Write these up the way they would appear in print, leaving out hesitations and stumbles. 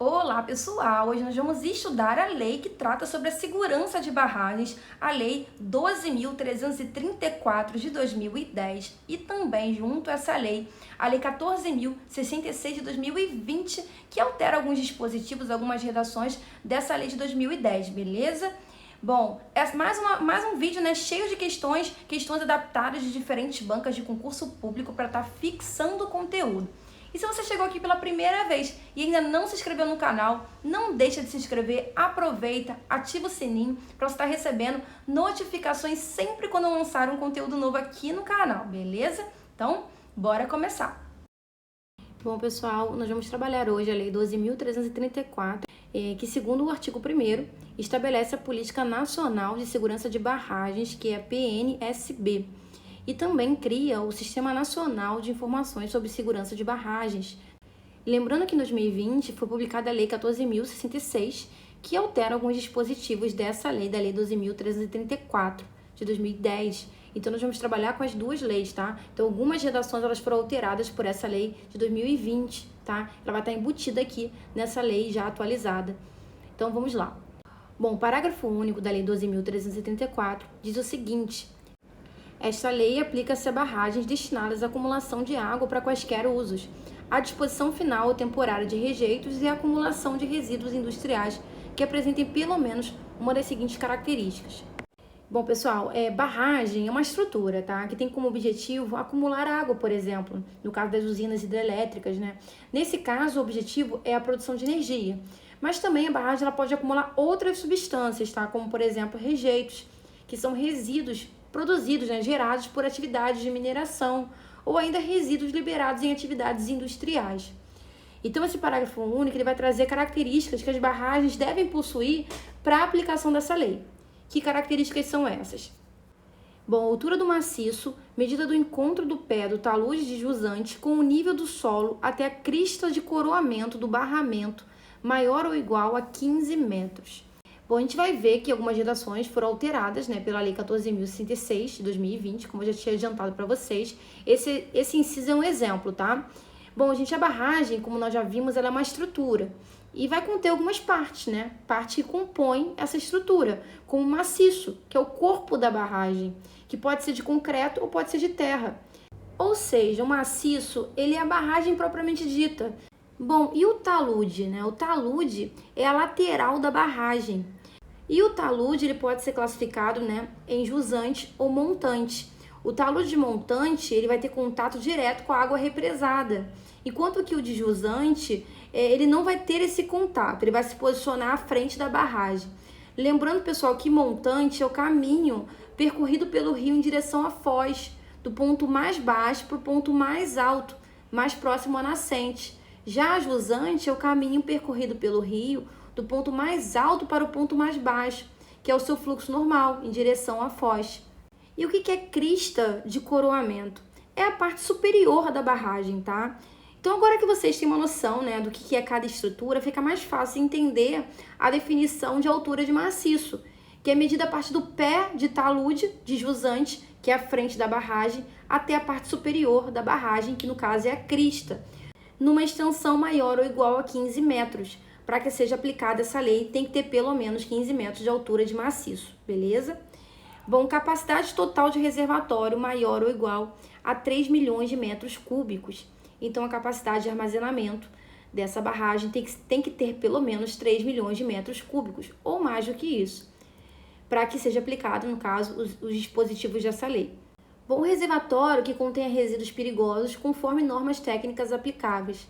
Olá pessoal, hoje nós vamos estudar a lei que trata sobre a segurança de barragens, a Lei 12.334 de 2010 e também junto a essa lei, a Lei 14.066 de 2020, que altera alguns dispositivos, algumas redações dessa lei de 2010, beleza? Bom, é mais um vídeo, né, cheio de questões adaptadas de diferentes bancas de concurso público para estar fixando o conteúdo. E se você chegou aqui pela primeira vez e ainda não se inscreveu no canal, não deixa de se inscrever, aproveita, ativa o sininho para você estar recebendo notificações sempre quando eu lançar um conteúdo novo aqui no canal, beleza? Então, bora começar! Bom, pessoal, nós vamos trabalhar hoje a Lei 12.334, que, segundo o artigo 1º, estabelece a Política Nacional de Segurança de Barragens, que é a PNSB, e também cria o Sistema Nacional de Informações sobre Segurança de Barragens. Lembrando que em 2020 foi publicada a Lei 14.066, que altera alguns dispositivos dessa lei, da Lei 12.334, de 2010. Então, nós vamos trabalhar com as duas leis, tá? Então, algumas redações elas foram alteradas por essa lei de 2020, tá? Ela vai estar embutida aqui nessa lei já atualizada. Então, vamos lá. Bom, o parágrafo único da Lei 12.334 diz o seguinte: esta lei aplica-se a barragens destinadas à acumulação de água para quaisquer usos, à disposição final ou temporária de rejeitos e à acumulação de resíduos industriais que apresentem pelo menos uma das seguintes características. Bom, pessoal, barragem é uma estrutura, tá? Que tem como objetivo acumular água, por exemplo, no caso das usinas hidrelétricas, né? Nesse caso, o objetivo é a produção de energia, mas também a barragem ela pode acumular outras substâncias, tá? Como, por exemplo, rejeitos, que são resíduos produzidos, né, gerados por atividades de mineração ou ainda resíduos liberados em atividades industriais. Então, esse parágrafo único ele vai trazer características que as barragens devem possuir para a aplicação dessa lei. Que características são essas? Bom, a altura do maciço, medida do encontro do pé do talude de jusante com o nível do solo até a crista de coroamento do barramento, maior ou igual a 15 metros. Bom, a gente vai ver que algumas redações foram alteradas, né, pela Lei 14.066 de 2020, como eu já tinha adiantado para vocês. Esse inciso é um exemplo, tá? Bom, gente, a barragem, como nós já vimos, ela é uma estrutura e vai conter algumas partes, né? Parte que compõe essa estrutura, como o maciço, que é o corpo da barragem, que pode ser de concreto ou pode ser de terra. Ou seja, o maciço, ele é a barragem propriamente dita. Bom, e o talude, né? O talude é a lateral da barragem. E o talude ele pode ser classificado, né, em jusante ou montante. O talude de montante ele vai ter contato direto com a água represada, enquanto que o de jusante ele não vai ter esse contato, ele vai se posicionar à frente da barragem. Lembrando, pessoal, que montante é o caminho percorrido pelo rio em direção à foz, do ponto mais baixo para o ponto mais alto, mais próximo à nascente. Já a jusante é o caminho percorrido pelo rio do ponto mais alto para o ponto mais baixo, que é o seu fluxo normal, em direção à foz. E o que é crista de coroamento? É a parte superior da barragem, tá? Então, agora que vocês têm uma noção, né, do que é cada estrutura, fica mais fácil entender a definição de altura de maciço, que é medida a partir do pé de talude, de jusante, que é a frente da barragem, até a parte superior da barragem, que no caso é a crista, numa extensão maior ou igual a 15 metros. Para que seja aplicada essa lei, tem que ter pelo menos 15 metros de altura de maciço, beleza? Bom, capacidade total de reservatório maior ou igual a 3 milhões de metros cúbicos. Então, a capacidade de armazenamento dessa barragem tem que ter pelo menos 3 milhões de metros cúbicos, ou mais do que isso, para que seja aplicado, no caso, os dispositivos dessa lei. Bom, o reservatório que contém resíduos perigosos conforme normas técnicas aplicáveis.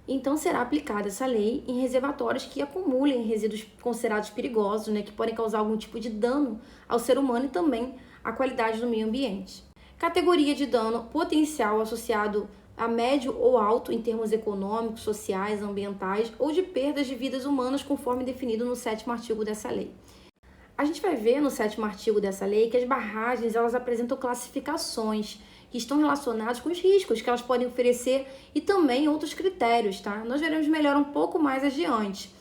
Então, será aplicada essa lei em reservatórios que acumulem resíduos considerados perigosos, né, que podem causar algum tipo de dano ao ser humano e também à qualidade do meio ambiente. Categoria de dano potencial associado a médio ou alto em termos econômicos, sociais, ambientais ou de perdas de vidas humanas, conforme definido no 7º artigo dessa lei. A gente vai ver no 7º artigo dessa lei que as barragens elas apresentam classificações que estão relacionados com os riscos que elas podem oferecer e também outros critérios, tá? Nós veremos melhor um pouco mais adiante.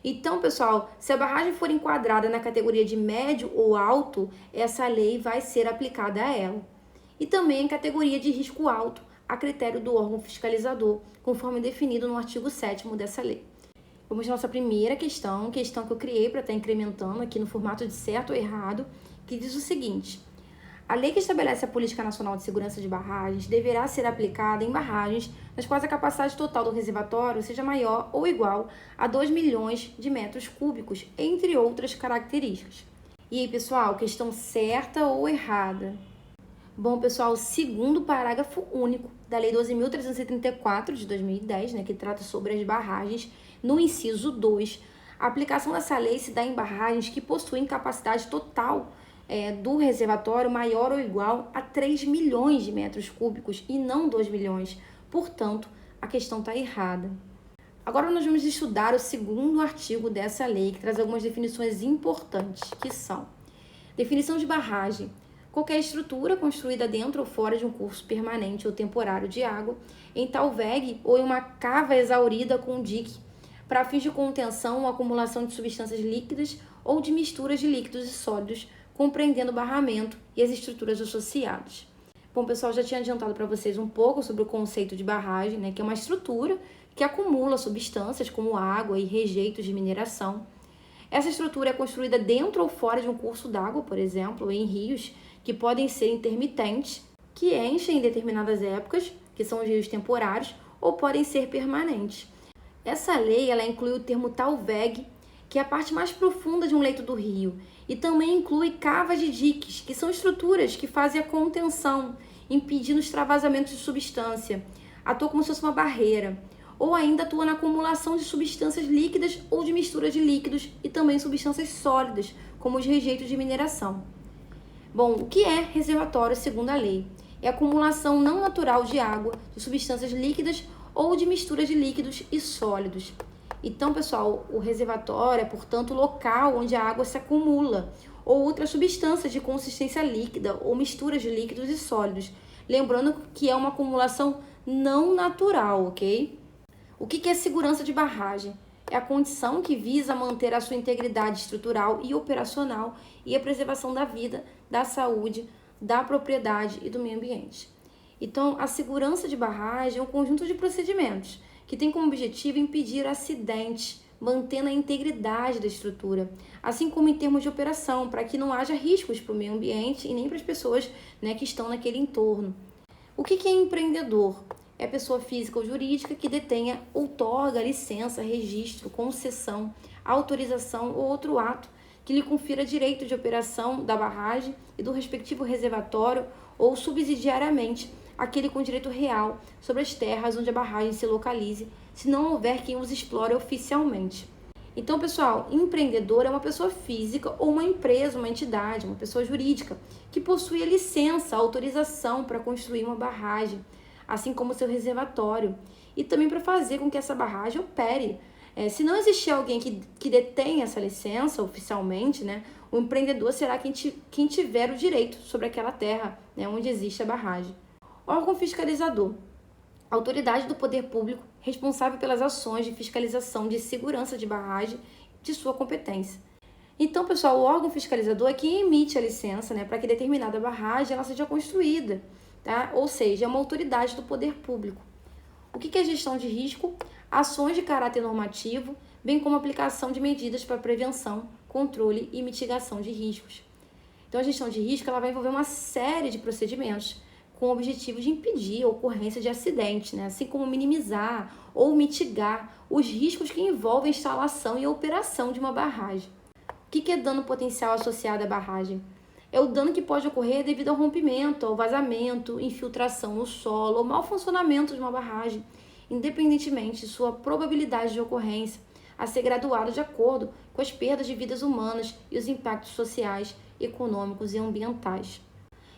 Então, pessoal, se a barragem for enquadrada na categoria de médio ou alto, essa lei vai ser aplicada a ela. E também em categoria de risco alto, a critério do órgão fiscalizador, conforme definido no artigo 7º dessa lei. Vamos à nossa primeira questão que eu criei para estar incrementando aqui no formato de certo ou errado, que diz o seguinte: a lei que estabelece a Política Nacional de Segurança de Barragens deverá ser aplicada em barragens nas quais a capacidade total do reservatório seja maior ou igual a 2 milhões de metros cúbicos, entre outras características. E aí, pessoal, questão certa ou errada? Bom, pessoal, segundo o parágrafo único da Lei 12.334 de 2010, que trata sobre as barragens, no inciso 2, a aplicação dessa lei se dá em barragens que possuem capacidade total do reservatório maior ou igual a 3 milhões de metros cúbicos e não 2 milhões. Portanto, a questão está errada. Agora nós vamos estudar o segundo artigo dessa lei, que traz algumas definições importantes, que são: definição de barragem: qualquer estrutura construída dentro ou fora de um curso permanente ou temporário de água, em tal vegue ou em uma cava exaurida com um dique, para fins de contenção ou acumulação de substâncias líquidas ou de misturas de líquidos e sólidos, compreendendo o barramento e as estruturas associadas. Bom, pessoal, já tinha adiantado para vocês um pouco sobre o conceito de barragem, que é uma estrutura que acumula substâncias como água e rejeitos de mineração. Essa estrutura é construída dentro ou fora de um curso d'água, por exemplo, em rios, que podem ser intermitentes, que enchem em determinadas épocas, que são os rios temporários, ou podem ser permanentes. Essa lei ela inclui o termo talvegue, que é a parte mais profunda de um leito do rio, e também inclui cavas de diques, que são estruturas que fazem a contenção, impedindo os extravasamentos de substância, atua como se fosse uma barreira, ou ainda atua na acumulação de substâncias líquidas ou de mistura de líquidos e também substâncias sólidas, como os rejeitos de mineração. Bom, o que é reservatório segundo a lei? É a acumulação não natural de água, de substâncias líquidas ou de mistura de líquidos e sólidos. Então, pessoal, o reservatório é, portanto, o local onde a água se acumula ou outras substâncias de consistência líquida ou misturas de líquidos e sólidos. Lembrando que é uma acumulação não natural, ok? O que é segurança de barragem? É a condição que visa manter a sua integridade estrutural e operacional e a preservação da vida, da saúde, da propriedade e do meio ambiente. Então, a segurança de barragem é um conjunto de procedimentos que tem como objetivo impedir acidentes, mantendo a integridade da estrutura, assim como em termos de operação, para que não haja riscos para o meio ambiente e nem para as pessoas que estão naquele entorno. O que é empreendedor? É a pessoa física ou jurídica que detenha, outorga licença, registro, concessão, autorização ou outro ato que lhe confira direito de operação da barragem e do respectivo reservatório ou subsidiariamente aquele com direito real sobre as terras onde a barragem se localize, se não houver quem os explore oficialmente. Então, pessoal, empreendedor é uma pessoa física ou uma empresa, uma entidade, uma pessoa jurídica que possui a licença, a autorização para construir uma barragem, assim como seu reservatório, e também para fazer com que essa barragem opere. Se não existir alguém que detém essa licença oficialmente, o empreendedor será quem tiver o direito sobre aquela terra onde existe a barragem. Órgão fiscalizador: autoridade do poder público responsável pelas ações de fiscalização de segurança de barragem de sua competência. Então, pessoal, o órgão fiscalizador é quem emite a licença para que determinada barragem ela seja construída, tá? Ou seja, é uma autoridade do poder público. O que é gestão de risco? Ações de caráter normativo, bem como aplicação de medidas para prevenção, controle e mitigação de riscos. Então, a gestão de risco ela vai envolver uma série de procedimentos com o objetivo de impedir a ocorrência de acidentes, assim como minimizar ou mitigar os riscos que envolvem a instalação e a operação de uma barragem. O que é dano potencial associado à barragem? É o dano que pode ocorrer devido ao rompimento, ao vazamento, infiltração no solo ou mau funcionamento de uma barragem, independentemente de sua probabilidade de ocorrência, a ser graduado de acordo com as perdas de vidas humanas e os impactos sociais, econômicos e ambientais.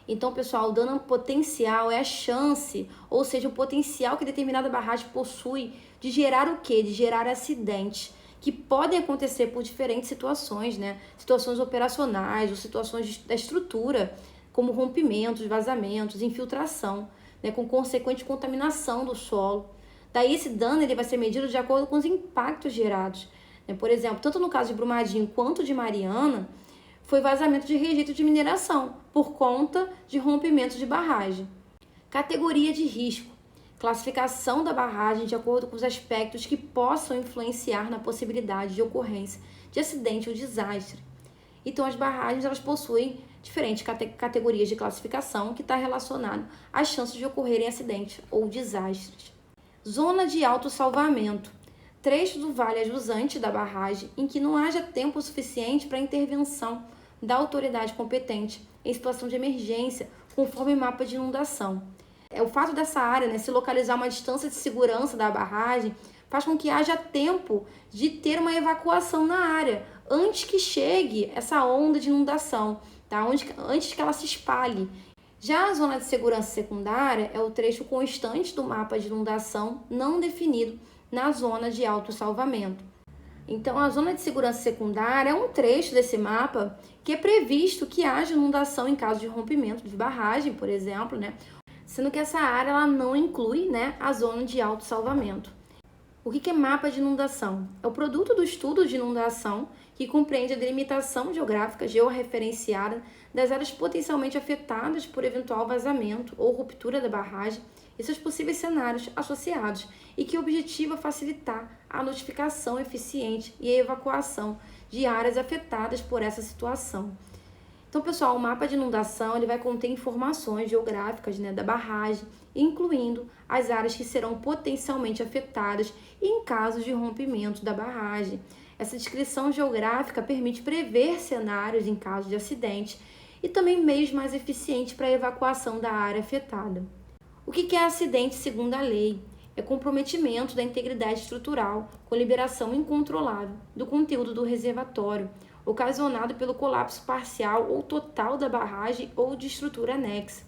Então, pessoal, o dano potencial é a chance, ou seja, o potencial que determinada barragem possui de gerar o quê? De gerar acidentes, que podem acontecer por diferentes situações, Situações operacionais ou situações da estrutura, como rompimentos, vazamentos, infiltração, com consequente contaminação do solo. Daí esse dano ele vai ser medido de acordo com os impactos gerados. Por exemplo, tanto no caso de Brumadinho quanto de Mariana, foi vazamento de rejeito de mineração por conta de rompimento de barragem. Categoria de risco. classificação da barragem de acordo com os aspectos que possam influenciar na possibilidade de ocorrência de acidente ou desastre. Então, as barragens elas possuem diferentes categorias de classificação que está relacionado às chances de ocorrerem acidentes ou desastres. Zona de autossalvamento. Trecho do vale ajusante da barragem em que não haja tempo suficiente para a intervenção da autoridade competente em situação de emergência, conforme mapa de inundação. O fato dessa área, se localizar a uma distância de segurança da barragem faz com que haja tempo de ter uma evacuação na área, antes que chegue essa onda de inundação, tá? Antes que ela se espalhe. Já a zona de segurança secundária é o trecho constante do mapa de inundação não definido na zona de autossalvamento. Então, a zona de segurança secundária é um trecho desse mapa que é previsto que haja inundação em caso de rompimento de barragem, por exemplo, sendo que essa área ela não inclui a zona de autossalvamento. O que é mapa de inundação? É o produto do estudo de inundação que compreende a delimitação geográfica georreferenciada das áreas potencialmente afetadas por eventual vazamento ou ruptura da barragem e seus possíveis cenários associados, e que objetiva facilitar a notificação eficiente e a evacuação de áreas afetadas por essa situação. Então, pessoal, o mapa de inundação ele vai conter informações geográficas da barragem, incluindo as áreas que serão potencialmente afetadas em caso de rompimento da barragem. Essa descrição geográfica permite prever cenários em caso de acidente e também meios mais eficientes para a evacuação da área afetada. O que é acidente segundo a lei? É comprometimento da integridade estrutural com liberação incontrolável do conteúdo do reservatório, ocasionado pelo colapso parcial ou total da barragem ou de estrutura anexa.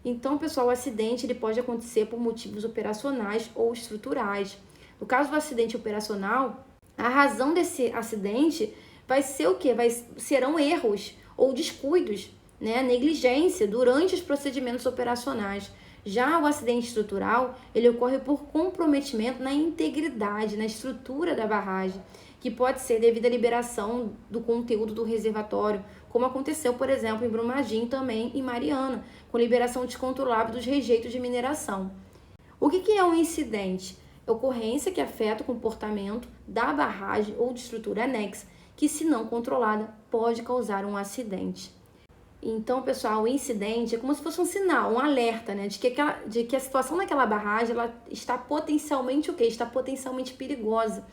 Então, pessoal, o acidente ele pode acontecer por motivos operacionais ou estruturais. No caso do acidente operacional, a razão desse acidente vai ser o quê? Serão erros ou descuidos, negligência durante os procedimentos operacionais. Já o acidente estrutural, ele ocorre por comprometimento na integridade, na estrutura da barragem, que pode ser devido à liberação do conteúdo do reservatório, como aconteceu, por exemplo, em Brumadinho também em Mariana, com liberação descontrolável dos rejeitos de mineração. O que é um incidente? É ocorrência que afeta o comportamento da barragem ou de estrutura anexa, que, se não controlada, pode causar um acidente. Então, pessoal, o incidente é como se fosse um sinal, um alerta, de que a situação naquela barragem ela está potencialmente Está potencialmente perigosa.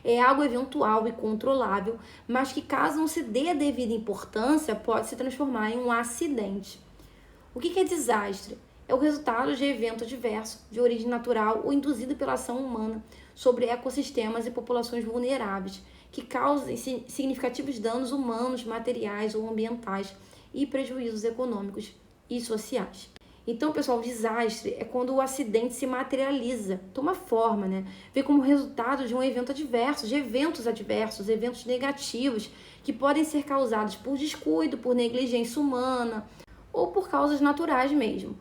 É algo eventual e controlável, mas que, caso não se dê a devida importância, pode se transformar em um acidente. O que é desastre? É o resultado de evento adverso, de origem natural ou induzido pela ação humana sobre ecossistemas e populações vulneráveis, que causem significativos danos humanos, materiais ou ambientais e prejuízos econômicos e sociais. Então, pessoal, o desastre é quando o acidente se materializa, toma forma, vem como resultado de um evento adverso, de eventos adversos, eventos negativos, que podem ser causados por descuido, por negligência humana ou por causas naturais mesmo.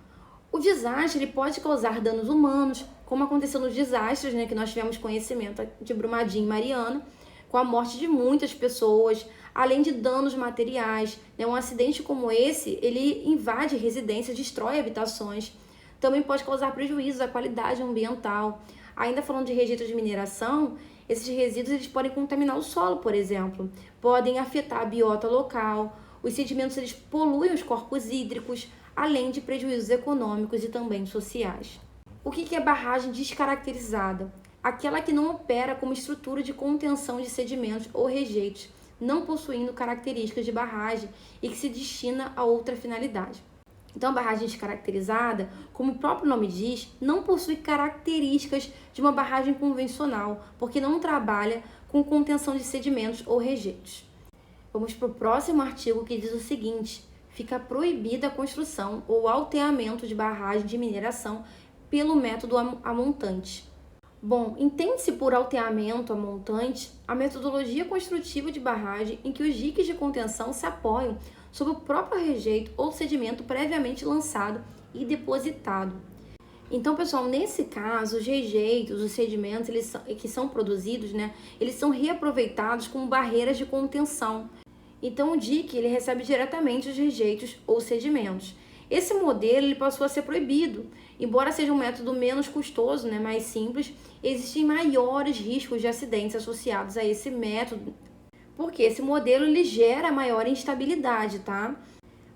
O desastre ele pode causar danos humanos, como aconteceu nos desastres, que nós tivemos conhecimento de Brumadinho e Mariana, com a morte de muitas pessoas, além de danos materiais. Um acidente como esse, ele invade residências, destrói habitações, também pode causar prejuízos à qualidade ambiental. Ainda falando de rejeitos de mineração, esses resíduos eles podem contaminar o solo, por exemplo, podem afetar a biota local, os sedimentos eles poluem os corpos hídricos, além de prejuízos econômicos e também sociais. O que é barragem descaracterizada? Aquela que não opera como estrutura de contenção de sedimentos ou rejeitos, não possuindo características de barragem e que se destina a outra finalidade. Então, a barragem descaracterizada, como o próprio nome diz, não possui características de uma barragem convencional, porque não trabalha com contenção de sedimentos ou rejeitos. Vamos para o próximo artigo que diz o seguinte: fica proibida a construção ou alteamento de barragem de mineração pelo método a montante. Bom, entende-se por alteamento a montante a metodologia construtiva de barragem em que os diques de contenção se apoiam sobre o próprio rejeito ou sedimento previamente lançado e depositado. Então, pessoal, nesse caso, os rejeitos, os sedimentos que são produzidos, eles são reaproveitados como barreiras de contenção. Então, o dique ele recebe diretamente os rejeitos ou sedimentos. Esse modelo ele passou a ser proibido Embora seja um método menos custoso, né, mais simples, existem maiores riscos de acidentes associados a esse método, porque esse modelo ele gera maior instabilidade, tá?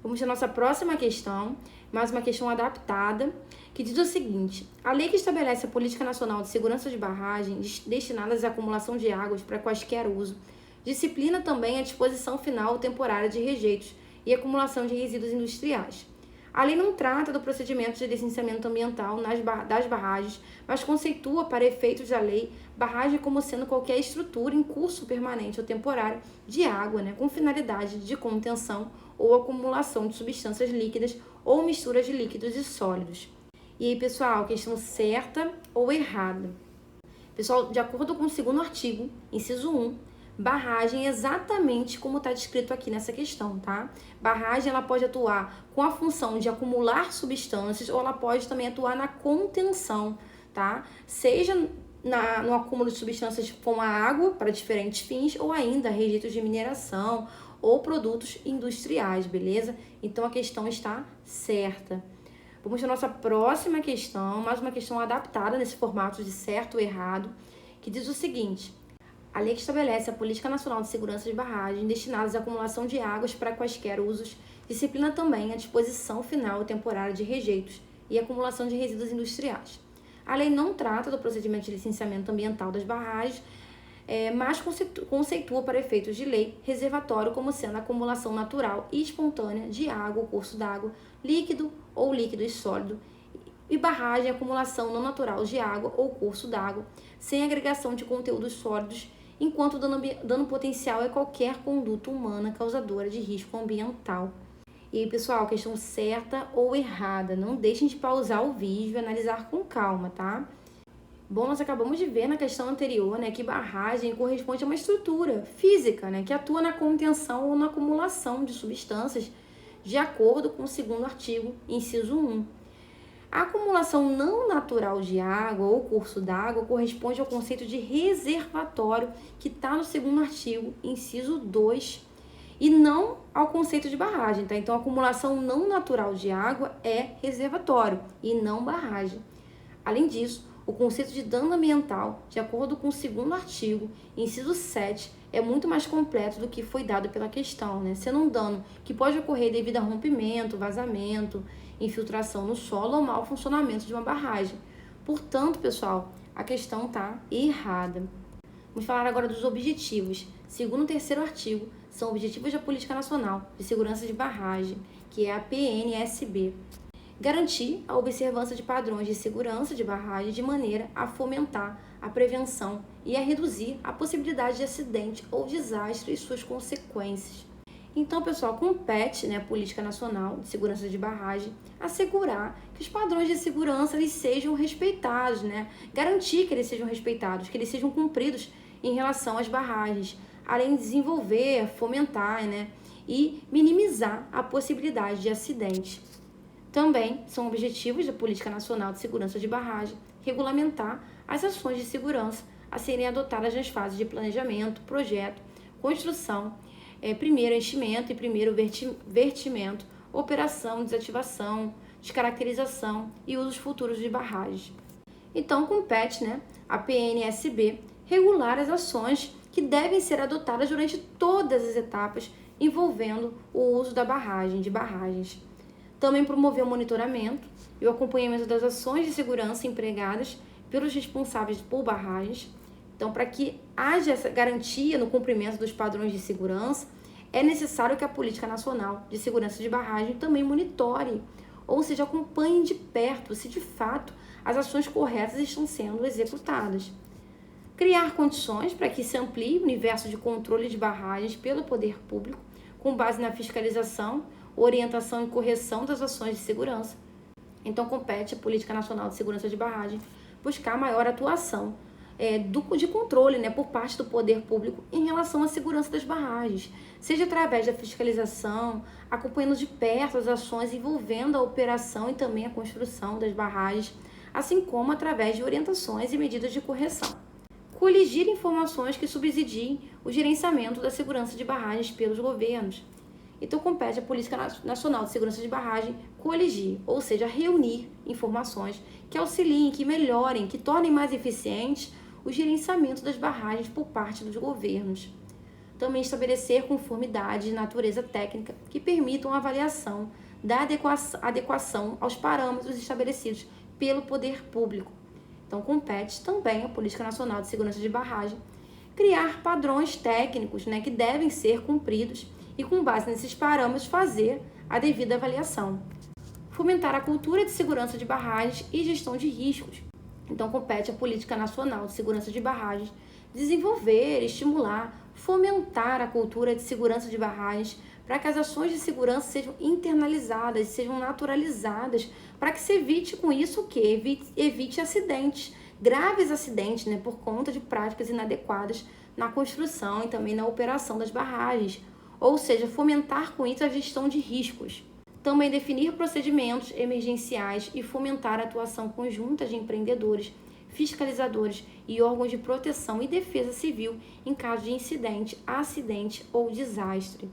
Vamos à nossa próxima questão, mais uma questão adaptada, que diz o seguinte: a lei que estabelece a Política Nacional de Segurança de Barragens destinadas à acumulação de águas para quaisquer uso, disciplina também a disposição final temporária de rejeitos e acumulação de resíduos industriais. A lei não trata do procedimento de licenciamento ambiental das barragens, mas conceitua, para efeitos da lei, barragem como sendo qualquer estrutura em curso permanente ou temporário de água, né, com finalidade de contenção ou acumulação de substâncias líquidas ou misturas de líquidos e sólidos. E aí, pessoal, questão certa ou errada? Pessoal, de acordo com o segundo artigo, inciso 1, barragem é exatamente como está descrito aqui nessa questão, tá? Barragem, ela pode atuar com a função de acumular substâncias ou ela pode também atuar na contenção, tá? Seja no acúmulo de substâncias como a água para diferentes fins ou ainda rejeitos de mineração ou produtos industriais, beleza? Então a questão está certa. Vamos para a nossa próxima questão, mais uma questão adaptada nesse formato de certo ou errado, que diz o seguinte: a lei que estabelece a Política Nacional de Segurança de Barragens destinadas à acumulação de águas para quaisquer usos disciplina também a disposição final temporária de rejeitos e acumulação de resíduos industriais. A lei não trata do procedimento de licenciamento ambiental das barragens, mas conceitua, para efeitos de lei, reservatório como sendo a acumulação natural e espontânea de água ou curso d'água, líquido ou líquido e sólido, e barragem acumulação não natural de água ou curso d'água, sem agregação de conteúdos sólidos, enquanto dano potencial é qualquer conduta humana causadora de risco ambiental. E aí, pessoal, questão certa ou errada? Não deixem de pausar o vídeo e analisar com calma, tá? Bom, nós acabamos de ver na questão anterior, né, que barragem corresponde a uma estrutura física, né, que atua na contenção ou na acumulação de substâncias, de acordo com o segundo artigo, inciso 1. A acumulação não natural de água ou curso d'água corresponde ao conceito de reservatório que está no segundo artigo, inciso 2, e não ao conceito de barragem, tá? Então, a acumulação não natural de água é reservatório e não barragem. Além disso, o conceito de dano ambiental, de acordo com o segundo artigo, inciso 7, é muito mais completo do que foi dado pela questão, né? Sendo um dano que pode ocorrer devido a rompimento, vazamento, infiltração no solo ou mau funcionamento de uma barragem. Portanto, pessoal, a questão está errada. Vamos falar agora dos objetivos. Segundo o terceiro artigo, são objetivos da Política Nacional de Segurança de Barragem, que é a PNSB. Garantir a observância de padrões de segurança de barragem de maneira a fomentar a prevenção e a reduzir a possibilidade de acidente ou desastre e suas consequências. Então, pessoal, compete, né, a Política Nacional de Segurança de Barragem assegurar que os padrões de segurança eles sejam respeitados, né? Garantir que eles sejam respeitados, que eles sejam cumpridos em relação às barragens, além de desenvolver, fomentar, né, e minimizar a possibilidade de acidente. Também são objetivos da Política Nacional de Segurança de Barragem regulamentar as ações de segurança a serem adotadas nas fases de planejamento, projeto, construção, primeiro enchimento e primeiro vertimento, operação, desativação, descaracterização e usos futuros de barragens. Então, compete, né, a PNSB regular as ações que devem ser adotadas durante todas as etapas envolvendo o uso da barragem, de barragens. Também promover o monitoramento e o acompanhamento das ações de segurança empregadas pelos responsáveis por barragens. Então, para que haja essa garantia no cumprimento dos padrões de segurança, é necessário que a Política Nacional de Segurança de Barragem também monitore, ou seja, acompanhe de perto se de fato as ações corretas estão sendo executadas. Criar condições para que se amplie o universo de controle de barragens pelo poder público, com base na fiscalização, orientação e correção das ações de segurança. Então, compete à Política Nacional de Segurança de Barragem buscar maior atuação de controle, né, por parte do poder público em relação à segurança das barragens, seja através da fiscalização, acompanhando de perto as ações envolvendo a operação e também a construção das barragens, assim como através de orientações e medidas de correção. Coligir informações que subsidiem o gerenciamento da segurança de barragens pelos governos. Então, compete à Política Nacional de Segurança de Barragem coligir, ou seja, reunir informações que auxiliem, que melhorem, que tornem mais eficientes o gerenciamento das barragens por parte dos governos. Também estabelecer conformidade de natureza técnica que permitam a avaliação da adequação aos parâmetros estabelecidos pelo poder público. Então, compete também à Política Nacional de Segurança de Barragem criar padrões técnicos, que devem ser cumpridos e, com base nesses parâmetros, fazer a devida avaliação. Fomentar a cultura de segurança de barragens e gestão de riscos. Então, compete à Política Nacional de Segurança de Barragens desenvolver, estimular, fomentar a cultura de segurança de barragens para que as ações de segurança sejam internalizadas, sejam naturalizadas, para que se evite com isso o quê? Evite acidentes, graves acidentes, por conta de práticas inadequadas na construção e também na operação das barragens, ou seja, fomentar com isso a gestão de riscos. Também definir procedimentos emergenciais e fomentar a atuação conjunta de empreendedores, fiscalizadores e órgãos de proteção e defesa civil em caso de incidente, acidente ou desastre.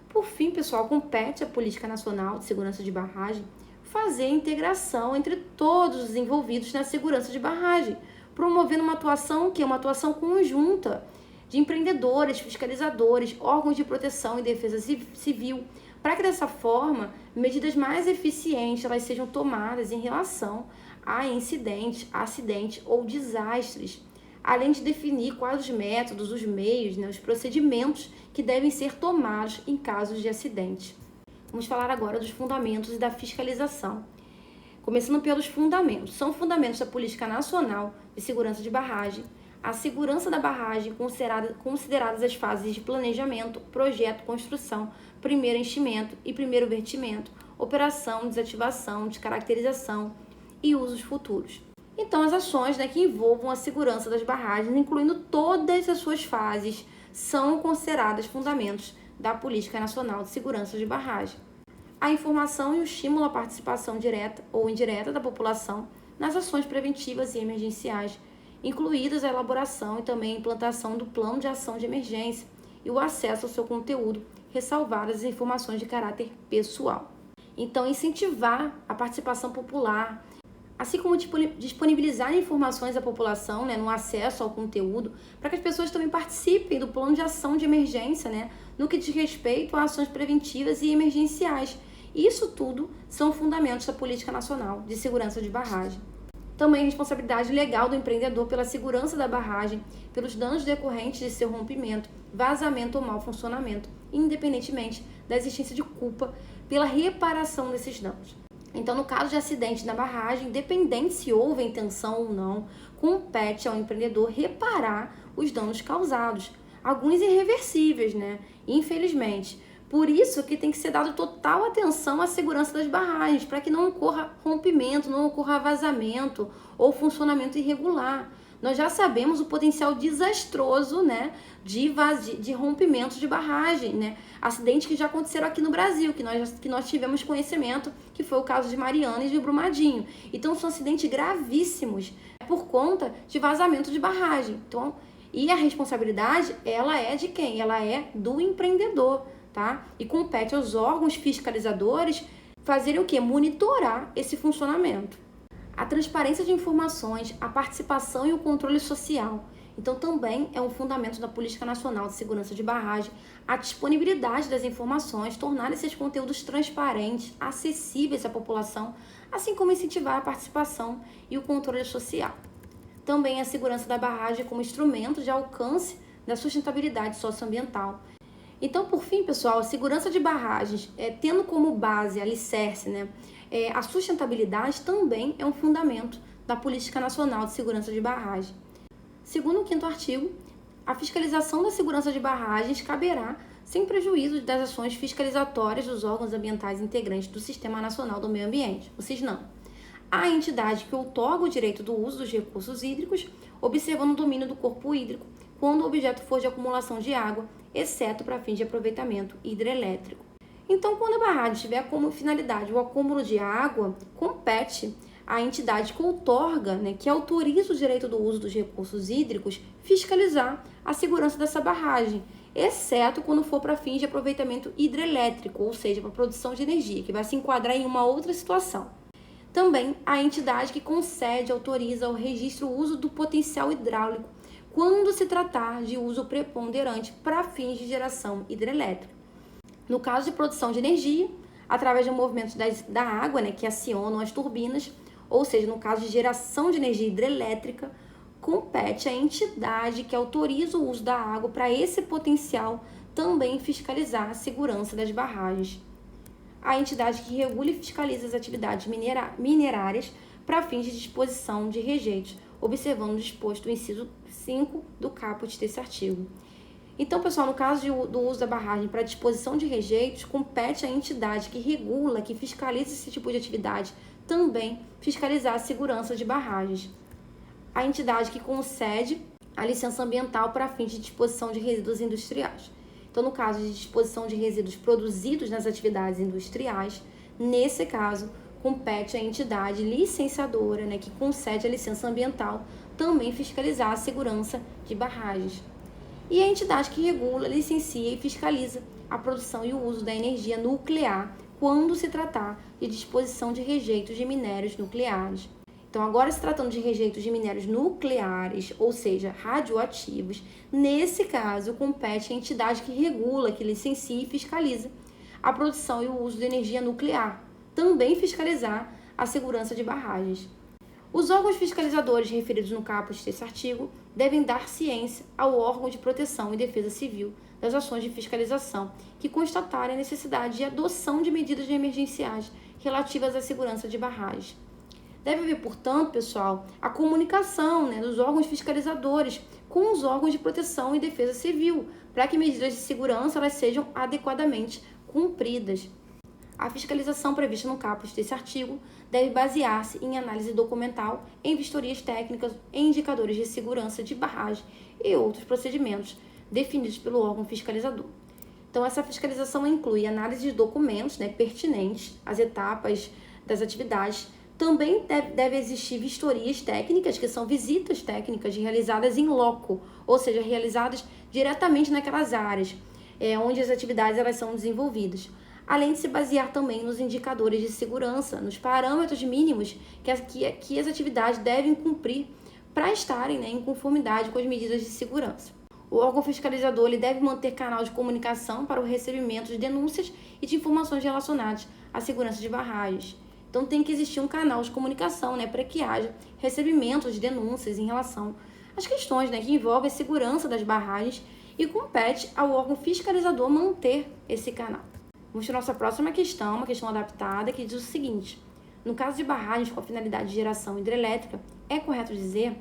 Por fim, pessoal, compete à Política Nacional de Segurança de Barragem fazer a integração entre todos os envolvidos na segurança de barragem, promovendo uma atuação que é uma atuação conjunta de empreendedores, fiscalizadores, órgãos de proteção e defesa civil, para que dessa forma medidas mais eficientes elas sejam tomadas em relação a incidentes, acidentes ou desastres, além de definir quais os métodos, os meios, os procedimentos que devem ser tomados em casos de acidente. Vamos falar agora dos fundamentos e da fiscalização. Começando pelos fundamentos. São fundamentos da Política Nacional de Segurança de Barragem, a segurança da barragem consideradas as fases de planejamento, projeto, construção, primeiro enchimento e primeiro vertimento, operação, desativação, descaracterização e usos futuros. Então, as ações que envolvam a segurança das barragens, incluindo todas as suas fases, são consideradas fundamentos da Política Nacional de Segurança de Barragem. A informação e o estímulo à participação direta ou indireta da população nas ações preventivas e emergenciais, incluídas a elaboração e também a implantação do plano de ação de emergência e o acesso ao seu conteúdo, ressalvadas as informações de caráter pessoal. Então, incentivar a participação popular, assim como disponibilizar informações à população, no acesso ao conteúdo, para que as pessoas também participem do plano de ação de emergência, no que diz respeito a ações preventivas e emergenciais. Isso tudo são fundamentos da Política Nacional de Segurança de Barragem. Também a responsabilidade legal do empreendedor pela segurança da barragem, pelos danos decorrentes de seu rompimento, vazamento ou mau funcionamento, independentemente da existência de culpa pela reparação desses danos. Então, no caso de acidente na barragem, independente se houve intenção ou não, compete ao empreendedor reparar os danos causados, alguns irreversíveis, infelizmente. Por isso que tem que ser dado total atenção à segurança das barragens, para que não ocorra rompimento, não ocorra vazamento ou funcionamento irregular. Nós já sabemos o potencial desastroso, de rompimentos de barragem, acidentes que já aconteceram aqui no Brasil, que nós tivemos conhecimento, que foi o caso de Mariana e de Brumadinho. Então, são acidentes gravíssimos por conta de vazamento de barragem. Então, e a responsabilidade, ela é de quem? Ela é do empreendedor, tá? E compete aos órgãos fiscalizadores fazerem o quê? Monitorar esse funcionamento. A transparência de informações, a participação e o controle social. Então, também é um fundamento da Política Nacional de Segurança de Barragem a disponibilidade das informações, tornar esses conteúdos transparentes, acessíveis à população, assim como incentivar a participação e o controle social. Também a segurança da barragem como instrumento de alcance da sustentabilidade socioambiental. Então, por fim, pessoal, a segurança de barragens, tendo como base, alicerce, a sustentabilidade também é um fundamento da Política Nacional de Segurança de Barragem. Segundo o 5º artigo, a fiscalização da segurança de barragens caberá sem prejuízo das ações fiscalizatórias dos órgãos ambientais integrantes do Sistema Nacional do Meio Ambiente, o SISNAM, a entidade que outorga o direito do uso dos recursos hídricos, observando o domínio do corpo hídrico, quando o objeto for de acumulação de água, exceto para fins de aproveitamento hidrelétrico. Então, quando a barragem tiver como finalidade o acúmulo de água, compete à entidade que outorga, que autoriza o direito do uso dos recursos hídricos, fiscalizar a segurança dessa barragem. exceto quando for para fins de aproveitamento hidrelétrico, ou seja, para produção de energia, que vai se enquadrar em uma outra situação. Também a entidade que concede, autoriza ou registra o uso do potencial hidráulico quando se tratar de uso preponderante para fins de geração hidrelétrica. No caso de produção de energia, através do movimento da água, que acionam as turbinas, ou seja, no caso de geração de energia hidrelétrica, compete à entidade que autoriza o uso da água para esse potencial também fiscalizar a segurança das barragens. A entidade que regula e fiscaliza as atividades minerárias para fins de disposição de rejeitos, observando o disposto do inciso 5 do caput desse artigo. Então, pessoal, no caso do uso da barragem para disposição de rejeitos, compete à entidade que regula, que fiscaliza esse tipo de atividade, também fiscalizar a segurança de barragens. A entidade que concede a licença ambiental para fins de disposição de resíduos industriais. Então, no caso de disposição de resíduos produzidos nas atividades industriais, nesse caso, compete à entidade licenciadora, que concede a licença ambiental, também fiscalizar a segurança de barragens. E a entidade que regula, licencia e fiscaliza a produção e o uso da energia nuclear quando se tratar de disposição de rejeitos de minérios nucleares. Então, agora se tratando de rejeitos de minérios nucleares, ou seja, radioativos, nesse caso, compete à entidade que regula, que licencia e fiscaliza a produção e o uso de energia nuclear, também fiscalizar a segurança de barragens. Os órgãos fiscalizadores referidos no caput desse artigo devem dar ciência ao órgão de proteção e defesa civil das ações de fiscalização que constatarem a necessidade de adoção de medidas emergenciais relativas à segurança de barragens. Deve haver, portanto, pessoal, a comunicação dos órgãos fiscalizadores com os órgãos de proteção e defesa civil, para que medidas de segurança elas sejam adequadamente cumpridas. A fiscalização prevista no caput desse artigo deve basear-se em análise documental, em vistorias técnicas, em indicadores de segurança de barragem e outros procedimentos definidos pelo órgão fiscalizador. Então, essa fiscalização inclui análise de documentos pertinentes às etapas das atividades. Também deve existir vistorias técnicas, que são visitas técnicas realizadas em loco, ou seja, realizadas diretamente naquelas áreas onde as atividades elas são desenvolvidas. Além de se basear também nos indicadores de segurança, nos parâmetros mínimos que as atividades devem cumprir para estarem em conformidade com as medidas de segurança. O órgão fiscalizador ele deve manter canal de comunicação para o recebimento de denúncias e de informações relacionadas à segurança de barragens. Então, tem que existir um canal de comunicação para que haja recebimento de denúncias em relação às questões que envolvem a segurança das barragens e compete ao órgão fiscalizador manter esse canal. Vamos para a nossa próxima questão, uma questão adaptada, que diz o seguinte: no caso de barragens com a finalidade de geração hidrelétrica, é correto dizer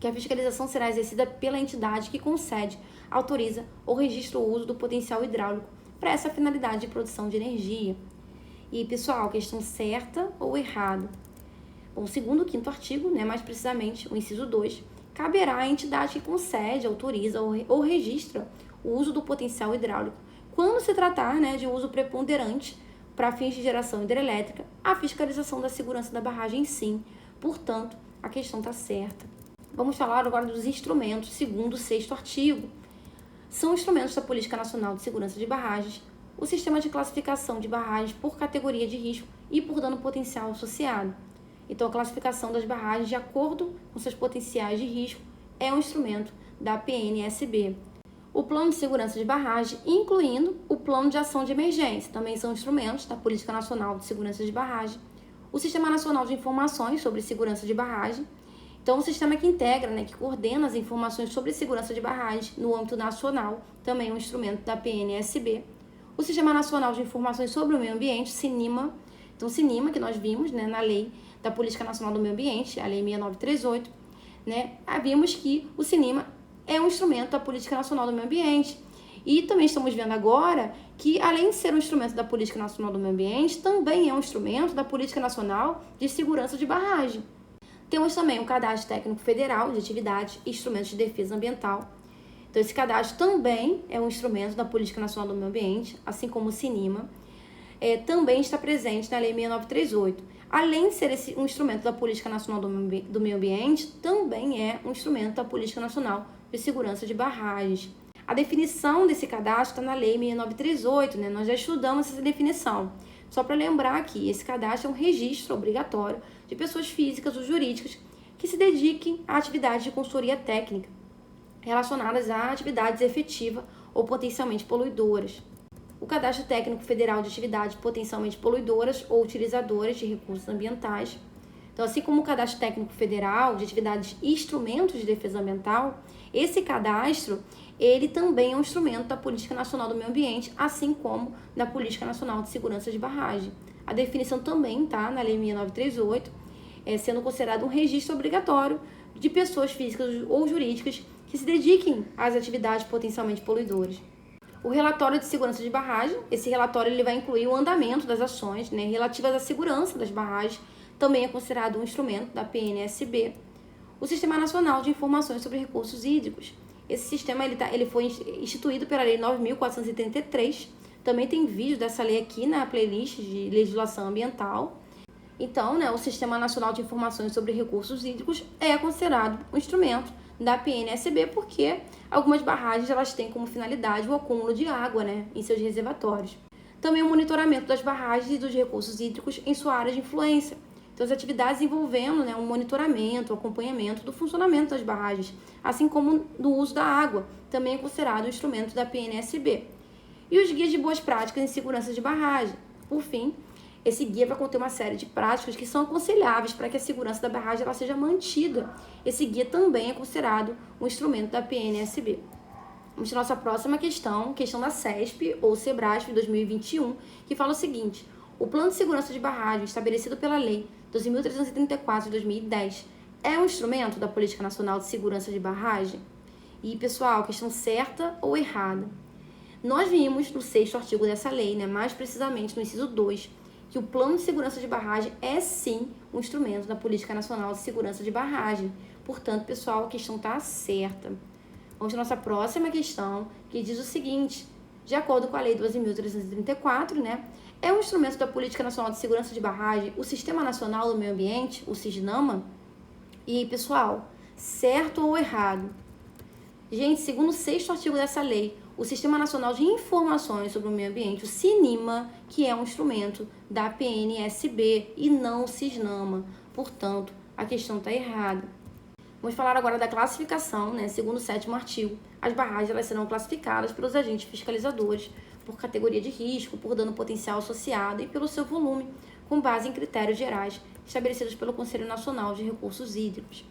que a fiscalização será exercida pela entidade que concede, autoriza ou registra o uso do potencial hidráulico para essa finalidade de produção de energia. E, pessoal, questão certa ou errada? Bom, segundo o 5º artigo, mais precisamente o inciso 2, caberá à entidade que concede, autoriza ou registra o uso do potencial hidráulico quando se tratar de uso preponderante para fins de geração hidrelétrica, a fiscalização da segurança da barragem sim. Portanto, a questão está certa. Vamos falar agora dos instrumentos, segundo o 6º artigo. São instrumentos da Política Nacional de Segurança de Barragens, o sistema de classificação de barragens por categoria de risco e por dano potencial associado. Então, a classificação das barragens de acordo com seus potenciais de risco é um instrumento da PNSB. O Plano de Segurança de Barragem, incluindo o Plano de Ação de Emergência, também são instrumentos da Política Nacional de Segurança de Barragem. O Sistema Nacional de Informações sobre Segurança de Barragem. Então, o sistema que integra, que coordena as informações sobre segurança de barragens no âmbito nacional, também é um instrumento da PNSB. O Sistema Nacional de Informações sobre o Meio Ambiente, SINIMA. Então, SINIMA, que nós vimos na Lei da Política Nacional do Meio Ambiente, a Lei 6938, vimos que o SINIMA é um instrumento da Política Nacional do Meio Ambiente. E também estamos vendo agora que, além de ser um instrumento da Política Nacional do Meio Ambiente, também é um instrumento da Política Nacional de Segurança de Barragem. Temos também o Cadastro Técnico Federal de Atividades e Instrumentos de Defesa Ambiental. Então, esse cadastro também é um instrumento da Política Nacional do Meio Ambiente, assim como o SINIMA. Também está presente na Lei 6938. Além de ser um instrumento da Política Nacional do Meio Ambiente, também é um instrumento da Política Nacional de Segurança de Barragens. A definição desse cadastro está na Lei 6938, né? Nós já estudamos essa definição. Só para lembrar aqui, esse cadastro é um registro obrigatório de pessoas físicas ou jurídicas que se dediquem a atividades de consultoria técnica relacionadas a atividades efetivas ou potencialmente poluidoras. O Cadastro Técnico Federal de Atividades Potencialmente Poluidoras ou Utilizadoras de Recursos Ambientais. Então, assim como o Cadastro Técnico Federal de Atividades e Instrumentos de Defesa Ambiental, esse cadastro, ele também é um instrumento da Política Nacional do Meio Ambiente, assim como da Política Nacional de Segurança de Barragem. A definição também está na Lei 6938, sendo considerado um registro obrigatório de pessoas físicas ou jurídicas que se dediquem às atividades potencialmente poluidoras. O relatório de segurança de barragem, esse relatório ele vai incluir o andamento das ações, né, relativas à segurança das barragens, também é considerado um instrumento da PNSB. O Sistema Nacional de Informações sobre Recursos Hídricos. Esse sistema ele foi instituído pela Lei 9.433. Também tem vídeo dessa lei aqui na playlist de legislação ambiental. Então, né, o Sistema Nacional de Informações sobre Recursos Hídricos é considerado um instrumento da PNSB porque algumas barragens elas têm como finalidade o acúmulo de água, né, em seus reservatórios. Também o monitoramento das barragens e dos recursos hídricos em sua área de influência. Então, as atividades envolvendo, né, um monitoramento, acompanhamento do funcionamento das barragens, assim como do uso da água, também é considerado um instrumento da PNSB. E os guias de boas práticas em segurança de barragem. Por fim, esse guia vai conter uma série de práticas que são aconselháveis para que a segurança da barragem ela seja mantida. Esse guia também é considerado um instrumento da PNSB. Vamos para a nossa próxima questão da CESP ou SEBRASP 2021, que fala o seguinte: o Plano de Segurança de Barragem estabelecido pela Lei 12.334 de 2010 é um instrumento da Política Nacional de Segurança de Barragem? E, pessoal, questão certa ou errada? Nós vimos no 6º artigo dessa lei, né, mais precisamente no inciso 2, que o Plano de Segurança de Barragem é sim um instrumento da Política Nacional de Segurança de Barragem. Portanto, pessoal, a questão está certa. Vamos para a nossa próxima questão, que diz o seguinte: de acordo com a Lei 12.334, né, é um instrumento da Política Nacional de Segurança de Barragem o Sistema Nacional do Meio Ambiente, o SISNAMA? E, pessoal, certo ou errado? Gente, segundo o 6º artigo dessa lei, o Sistema Nacional de Informações sobre o Meio Ambiente, o SINIMA, que é um instrumento da PNSB e não o SISNAMA. Portanto, a questão está errada. Vamos falar agora da classificação, né? Segundo o 7º artigo, as barragens elas serão classificadas pelos agentes fiscalizadores por categoria de risco, por dano potencial associado e pelo seu volume, com base em critérios gerais estabelecidos pelo Conselho Nacional de Recursos Hídricos.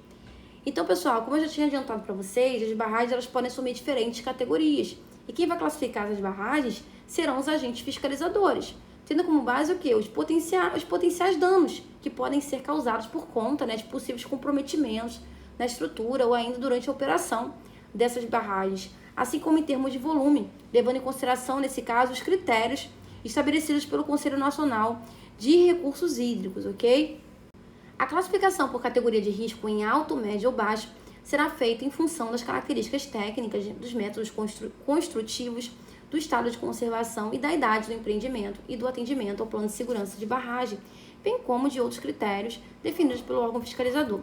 Então, pessoal, como eu já tinha adiantado para vocês, as barragens elas podem assumir diferentes categorias. E quem vai classificar as barragens serão os agentes fiscalizadores, tendo como base o quê? Os potenciais danos que podem ser causados por conta, né, de possíveis comprometimentos na estrutura ou ainda durante a operação dessas barragens, assim como em termos de volume, levando em consideração, nesse caso, os critérios estabelecidos pelo Conselho Nacional de Recursos Hídricos, ok? A classificação por categoria de risco em alto, médio ou baixo será feita em função das características técnicas, dos métodos construtivos, do estado de conservação e da idade do empreendimento e do atendimento ao plano de segurança de barragem, bem como de outros critérios definidos pelo órgão fiscalizador.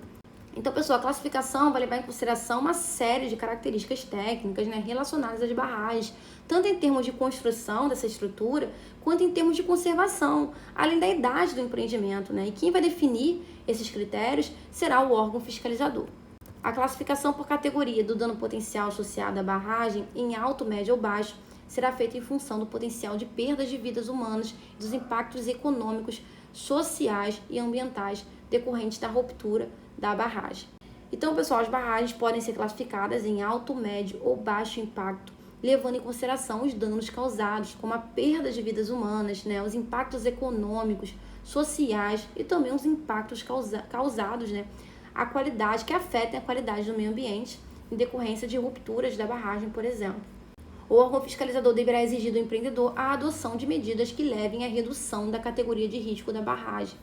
Então, pessoal, a classificação vai levar em consideração uma série de características técnicas, né, relacionadas às barragens, tanto em termos de construção dessa estrutura, quanto em termos de conservação, além da idade do empreendimento, né? E quem vai definir esses critérios será o órgão fiscalizador. A classificação por categoria do dano potencial associado à barragem em alto, médio ou baixo será feita em função do potencial de perdas de vidas humanas e dos impactos econômicos, sociais e ambientais decorrentes da ruptura da barragem. Então, pessoal, as barragens podem ser classificadas em alto, médio ou baixo impacto, levando em consideração os danos causados, como a perda de vidas humanas, né, os impactos econômicos, sociais e também os impactos causados, né, a qualidade, que afetem a qualidade do meio ambiente em decorrência de rupturas da barragem, por exemplo. O órgão fiscalizador deverá exigir do empreendedor a adoção de medidas que levem à redução da categoria de risco da barragem.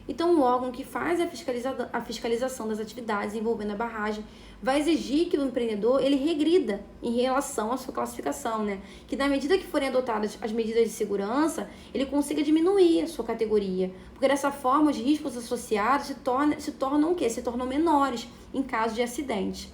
Então, o órgão que faz a fiscalização das atividades envolvendo a barragem vai exigir que o empreendedor ele regrida em relação à sua classificação, né? Que na medida que forem adotadas as medidas de segurança, ele consiga diminuir a sua categoria, porque dessa forma os riscos associados se tornam menores em caso de acidente.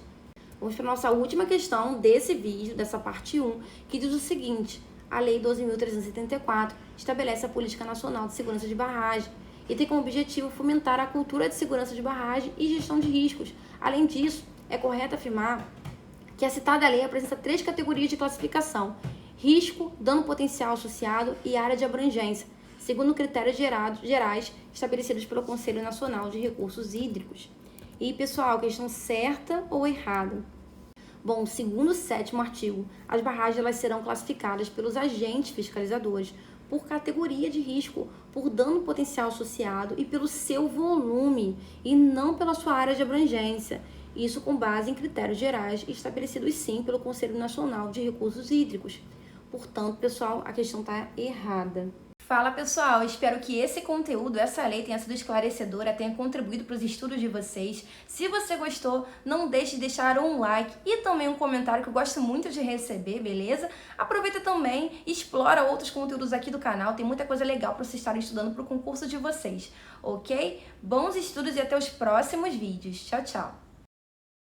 Vamos para a nossa última questão desse vídeo, dessa parte 1, que diz o seguinte: a Lei 12.374 estabelece a Política Nacional de Segurança de Barragem e tem como objetivo fomentar a cultura de segurança de barragem e gestão de riscos. Além disso, é correto afirmar que a citada lei apresenta 3 categorias de classificação: risco, dano potencial associado e área de abrangência, segundo critérios gerais estabelecidos pelo Conselho Nacional de Recursos Hídricos. E, pessoal, questão certa ou errada? Bom, segundo o 7º artigo, as barragens elas serão classificadas pelos agentes fiscalizadores por categoria de risco, por dano potencial associado e pelo seu volume, e não pela sua área de abrangência. Isso com base em critérios gerais estabelecidos sim pelo Conselho Nacional de Recursos Hídricos. Portanto, pessoal, a questão está errada. Fala, pessoal, espero que esse conteúdo, essa lei tenha sido esclarecedora, tenha contribuído para os estudos de vocês. Se você gostou, não deixe de deixar um like e também um comentário que eu gosto muito de receber, beleza? Aproveita também e explora outros conteúdos aqui do canal, tem muita coisa legal para vocês estarem estudando para o concurso de vocês, ok? Bons estudos e até os próximos vídeos. Tchau, tchau!